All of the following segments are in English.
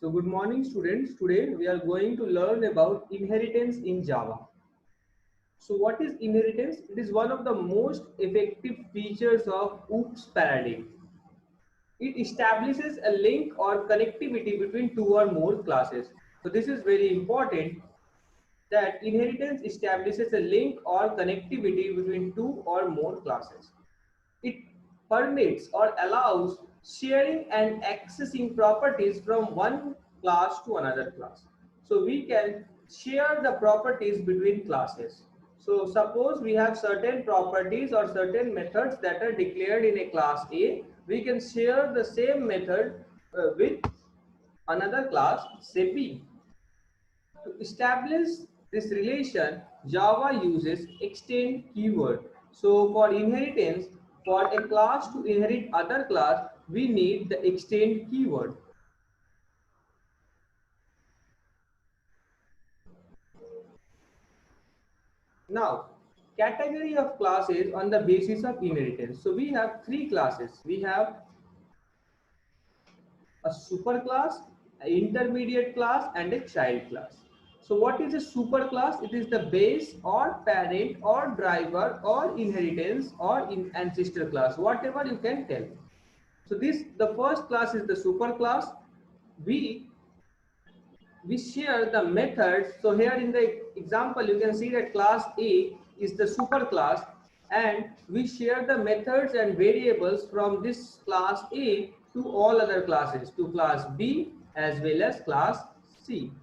So good morning students. Today we are going to learn about inheritance in Java. So what is inheritance? It is one of the most effective features of OOPS paradigm. It establishes a link or connectivity between two or more classes. So this is very important that inheritance establishes a link or connectivity between two or more classes. It permits or allows sharing and accessing properties from one class to another class. So we can share the properties between classes. So suppose we have certain properties or certain methods that are declared in a class A, we can share the same method with another class, say B. To establish this relation, Java uses extend keyword. So for inheritance, for a class to inherit other class, we need the extend keyword. Now, category of classes on the basis of inheritance. So we have three classes. We have a superclass, an intermediate class, and a child class. So what is a superclass? It is the base or parent or driver or inheritance or ancestor class, whatever you can tell. So the first class is the superclass. We we share the methods. So here in the example, you can see that class A is the superclass, and we share the methods and variables from this class A to all other classes, to class B as well as class C.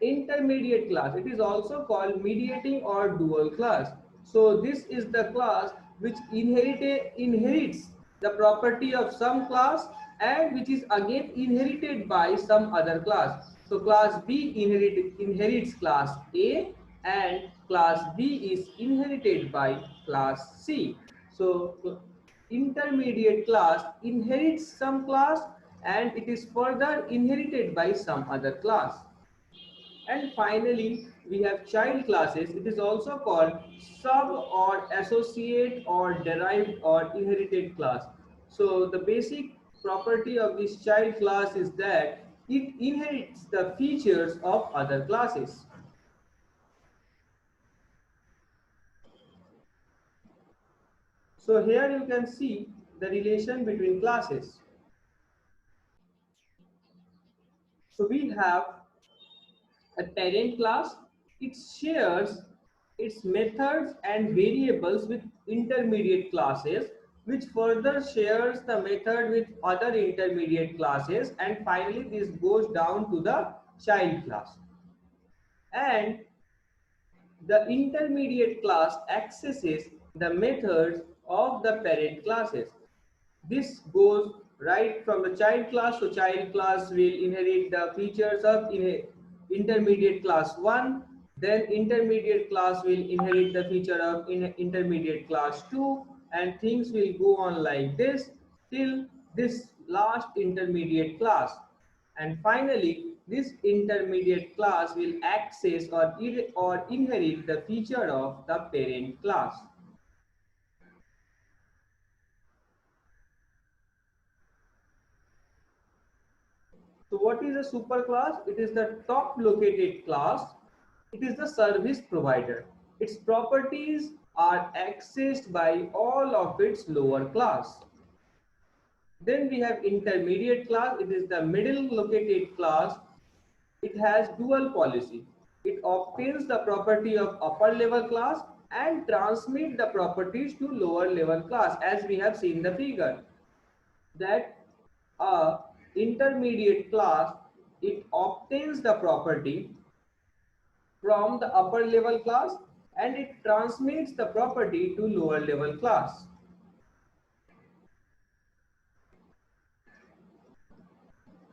Intermediate class, it is also called mediating or dual class. So this is the class which inherits the property of some class and which is again inherited by some other class. So class B inherits class A, and class B is inherited by class C. So intermediate class inherits some class and it is further inherited by some other class. And finally, we have child classes. It is also called sub or associate or derived or inherited class. So the basic property of this child class is that it inherits the features of other classes. So here you can see the relation between classes. So we have a parent class. It shares its methods and variables with intermediate classes, which further shares the method with other intermediate classes, and finally this goes down to the child class. And the intermediate class accesses the methods of the parent classes. This goes right from the child class. So child class will inherit the features of intermediate class 1. Then intermediate class will inherit the feature of intermediate class 2. And things will go on like this till this last intermediate class. And finally, this intermediate class will access or inherit the feature of the parent class. So what is a superclass? It is the top located class. It is the service provider. Its properties are accessed by all of its lower class. Then we have intermediate class. It is the middle located class. It has dual policy. It obtains the property of upper level class and transmit the properties to lower level class, as we have seen the figure. That a intermediate class, it obtains the property from the upper level class and it transmits the property to lower level class.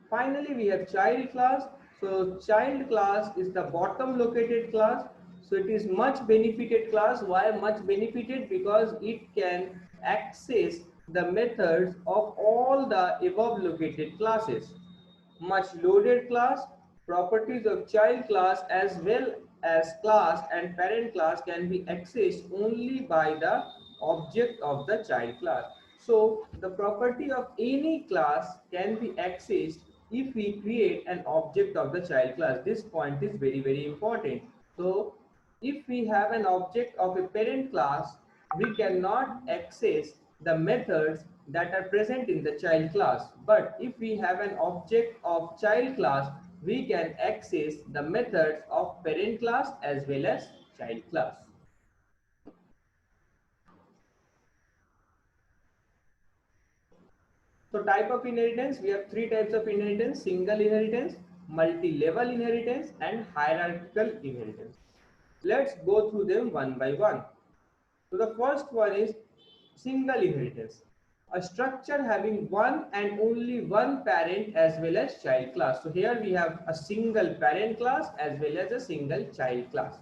Finally, we have child class. So child class is the bottom located class. So it is much benefited class. Why much benefited? Because it can access the methods of all the above located classes. Much loaded class, properties of child class as well as class and parent class can be accessed only by the object of the child class. So the property of any class can be accessed if we create an object of the child class. This point is very, very important. So if we have an object of a parent class, we cannot access the methods that are present in the child class. But if we have an object of child class, we can access the methods of parent class as well as child class. So type of inheritance, we have three types of inheritance: single inheritance, multi-level inheritance, and hierarchical inheritance. Let's go through them one by one. So the first one is single inheritance, a structure having one and only one parent as well as child class. So here we have a single parent class as well as a single child class.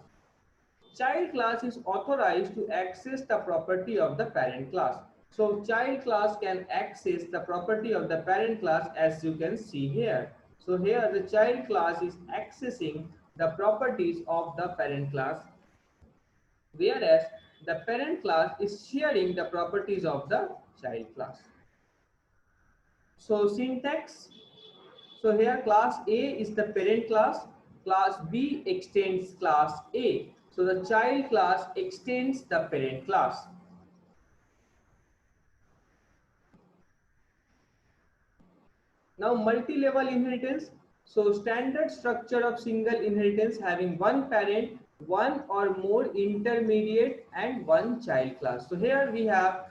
Child class is authorized to access the property of the parent class. So child class can access the property of the parent class as you can see here. So here the child class is accessing the properties of the parent class, whereas the parent class is sharing the properties of the child class. So syntax. So here class A is the parent class, class B extends class A. So the child class extends the parent class. Now multi-level inheritance. So standard structure of single inheritance having one parent, one or more intermediate and one child class. So here we have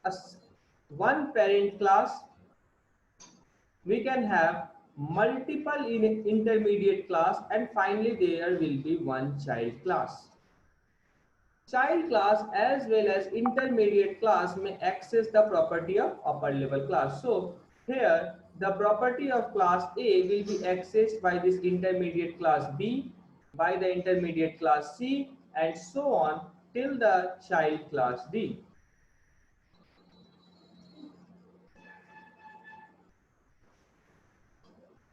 a one parent class, we can have multiple intermediate class, and finally there will be one child class. Child class as well as intermediate class may access the property of upper level class. So here the property of class A will be accessed by this intermediate class B, by the intermediate class C, and so on till the child class D.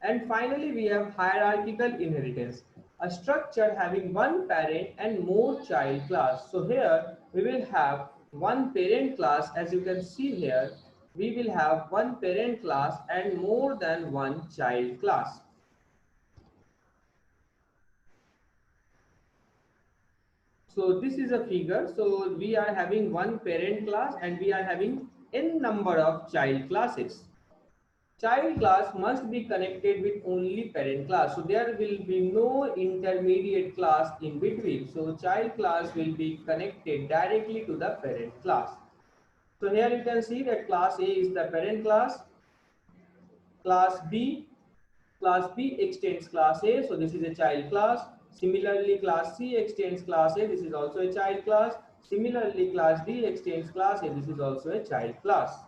And finally, we have hierarchical inheritance, a structure having one parent and more child class. So here we will have one parent class, as you can see here, we will have one parent class and more than one child class. So this is a figure. So we are having one parent class and we are having n number of child classes. Child class must be connected with only parent class. So there will be no intermediate class in between. So child class will be connected directly to the parent class. So here you can see that class A is the parent class, class B extends class A. So this is a child class. Similarly, class C extends class A. This is also a child class. Similarly, class D extends class A. This is also a child class.